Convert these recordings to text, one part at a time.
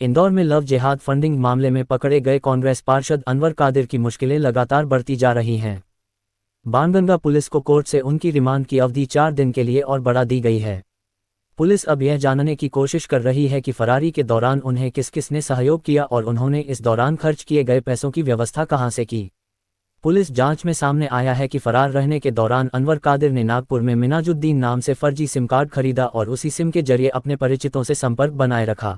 इंदौर में लव जिहाद फंडिंग मामले में पकड़े गए कांग्रेस पार्षद अनवर कादिर की मुश्किलें लगातार बढ़ती जा रही हैं। बाणगंगा पुलिस को कोर्ट से उनकी रिमांड की अवधि 4 दिन के लिए और बढ़ा दी गई है। पुलिस अब यह जानने की कोशिश कर रही है कि फरारी के दौरान उन्हें किस किस ने सहयोग किया और उन्होंने इस दौरान खर्च किए गए पैसों की व्यवस्था कहां से की। पुलिस जांच में सामने आया है कि फरार रहने के दौरान अनवर कादिर ने नागपुर में मिनाजुद्दीन नाम से फर्जी सिम कार्ड खरीदा और उसी सिम के जरिए अपने परिचितों से संपर्क बनाए रखा।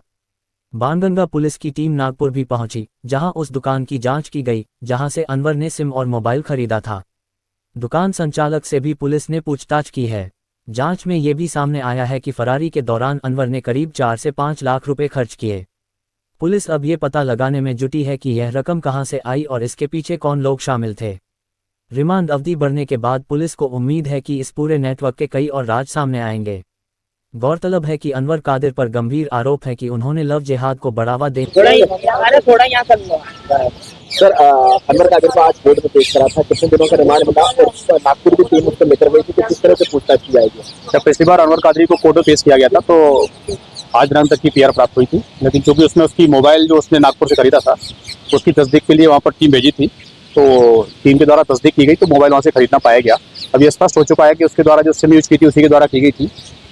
बाणगंगा पुलिस की टीम नागपुर भी पहुंची, जहां उस दुकान की जांच की गई जहां से अनवर ने सिम और मोबाइल खरीदा था। दुकान संचालक से भी पुलिस ने पूछताछ की है। जांच में ये भी सामने आया है कि फरारी के दौरान अनवर ने करीब 4 से 5 लाख रुपए खर्च किए। पुलिस अब ये पता लगाने में जुटी है कि यह रकम कहां से आई और इसके पीछे कौन लोग शामिल थे। रिमांड अवधि बढ़ने के बाद पुलिस को उम्मीद है कि इस पूरे नेटवर्क के कई और राज सामने आएंगे। गौरतलब है कि अनवर कादिर पर गंभीर आरोप है कि उन्होंने लव जिहाद को बढ़ावा देने सर अनवर कादिर को आज कोर्ट में पेश करा था। कितने दिनों का रिमांड मिला और नागपुर की टीम उसको लेकर गई थी कि किस तरह से पूछताछ की जाएगी। जब पिछली बार अनवर कादिर को कोर्ट में पेश किया गया था तो आज रात तक की पीआर प्राप्त हुई थी, लेकिन क्योंकि उसने उसकी मोबाइल जो उसने नागपुर से खरीदा था उसकी तस्दीक के लिए वहाँ पर टीम भेजी थी, तो टीम के द्वारा तस्दीक की गई तो मोबाइल वहाँ से खरीदना पाया गया। अब ये स्पष्ट हो चुका है कि उसके द्वारा जो सिम यूज की थी उसी के द्वारा की गई थी।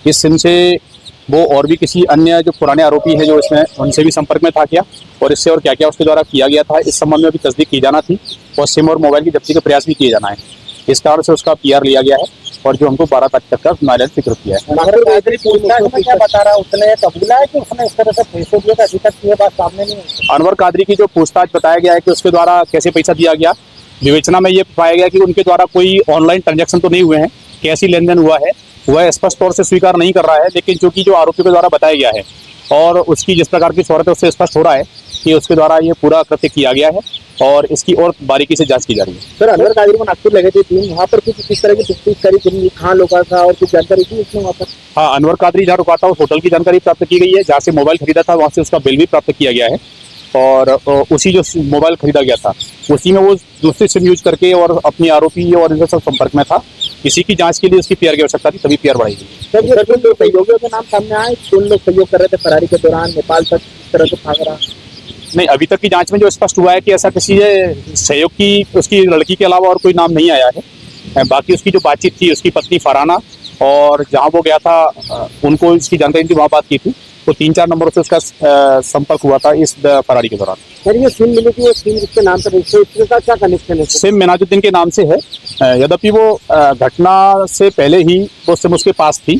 इस सिम से वो और भी किसी अन्य जो पुराने आरोपी हैं जो इसमें उनसे भी संपर्क में था क्या और इससे और क्या क्या उसके द्वारा किया गया था, इस संबंध में भी तस्दीक की जाना थी और सिम और मोबाइल की जब्ती का प्रयास भी किए जाना है। इस कारण से उसका पीआर लिया गया है और जो हमको 12 तारीख तक का न्यायालय स्वीकृत किया है। क्या बता रहा है, उसने कबूला है कि उसने इस तरह से पैसे दिए थे, अभी तक ये बात सामने नहीं है। अनवर कादरी की जो पूछताछ बताया गया है कि उसके द्वारा कैसे पैसा दिया गया, विवेचना में ये पाया गया कि उनके द्वारा कोई ऑनलाइन ट्रांजैक्शन तो नहीं हुए हैं, कैसी लेन देन हुआ है वह स्पष्ट तौर से स्वीकार नहीं कर रहा है, लेकिन चूंकि जो आरोपी के द्वारा बताया गया है और उसकी जिस प्रकार की शोहरत है उससे स्पष्ट हो रहा है कि उसके द्वारा ये पूरा कृत्य किया गया है और इसकी और बारीकी से जांच की जा रही है। सर अनवर कादिर को नागपुर लगे थे टीम, वहाँ पर कुछ किस तरह की तफ्तीश करी, कहाँ रुका था और कुछ जानकारी थी उसमें वहाँ पर? हाँ, अनवर कादरी जहाँ रुका था उस होटल की जानकारी प्राप्त की गई है, जहाँ से मोबाइल खरीदा था वहाँ से उसका बिल भी प्राप्त किया गया है और उसी जो मोबाइल खरीदा गया था उसी में वो दूसरी सिम यूज करके और अपनी आरोपी और इनके सब संपर्क में था। इसी की जांच के लिए उसकी पीआर की आवश्यकता थी, तभी पीआर बढ़ाई गई। सर ये जो सहयोगियों के नाम सामने आए, कौन लोग सहयोग कर रहे थे फरारी के दौरान, नेपाल तक इस तरह से भाग रहा? नहीं, अभी तक की जांच में जो स्पष्ट हुआ है कि ऐसा किसी सहयोग की उसकी लड़की के अलावा और कोई नाम नहीं आया है। बाकी उसकी जो बातचीत थी उसकी पत्नी फराना और जहाँ वो गया था उनको इसकी जानकारी थी, वहाँ बात की थी, तो 3-4 नंबरों से उसका संपर्क हुआ था इस फरारी के दौरान। सर ये सिम मिली थी, वो सिम जिसके नाम पर इसका क्या कनेक्शन है? सिम मिनाजुद्दीन के नाम से है, यद्यपि वो घटना से पहले ही वो सिम उसके पास थी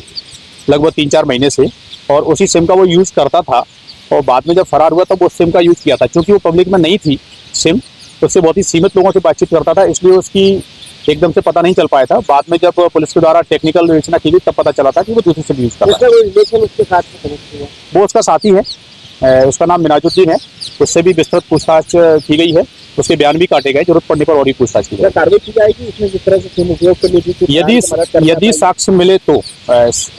लगभग 3-4 महीने से और उसी सिम का वो यूज़ करता था और बाद में जब फरार हुआ तब वो सिम का यूज़ किया था। क्योंकि वो पब्लिक में नहीं थी सिम, उससे बहुत ही सीमित लोगों से बातचीत करता था, इसलिए उसकी एकदम से पता नहीं चल पाया था। बाद में जब पुलिस के द्वारा टेक्निकल विवेचना की गई तब पता चला था कि वो दूसरी सिम यूज़ कर रहा है। उसके साथ वो उसका साथी है, उसका नाम मिनाजुद्दीन है, उससे भी विस्तृत पूछताछ की गई है, उसके बयान भी काटे गए, जरूरत पड़ने पर और भी पूछताछ की गई। कार्रवाई की जाएगी इसमें जिस तरह से सिम उपयोग के लिए यदि साक्ष्य मिले तो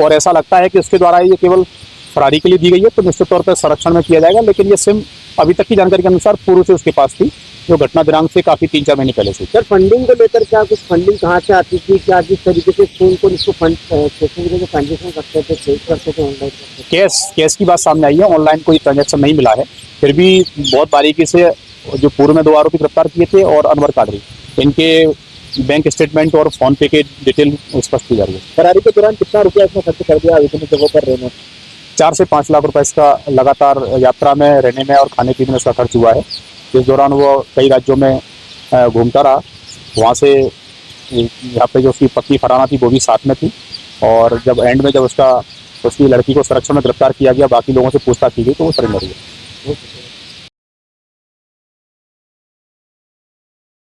और ऐसा लगता है कि उसके द्वारा ये केवल फरारी के लिए दी गई है तो निश्चित तौर पर संरक्षण में किया जाएगा। लेकिन ये सिम अभी तक की जानकारी के अनुसार पूर्व से उसके पास थी, जो घटना दिनांक से काफी 3-4 महीने पहले से। सर फंडिंग को लेकर क्या कुछ फंडिंग कहाँ से आती थी, क्या जिस तरीके से इसको ट्रांजेक्शन करते थे कैश की बात सामने आई है, ऑनलाइन कोई ट्रांजेक्शन नहीं मिला है, फिर भी बहुत बारीकी से जो पूर्व में 2 आरोपी गिरफ्तार किए थे और अनवर कादरी, इनके बैंक स्टेटमेंट और फोन पे के डिटेल स्पष्ट की जा रही है। फरारी के दौरान कितना रुपया इसमें खर्च कर दिया विभिन्न जगहों पर रहने? 4 से 5 लाख रुपए इसका लगातार यात्रा में, रहने में और खाने पीने में इसका खर्च हुआ है। इस दौरान वो कई राज्यों में घूमता रहा, वहाँ से यहाँ पे जो उसकी पत्नी फराना थी वो भी साथ में थी और जब एंड में जब उसकी लड़की को संरक्षण में गिरफ्तार किया गया, बाकी लोगों से पूछताछ की गई तो वो सरेंडर हुआ।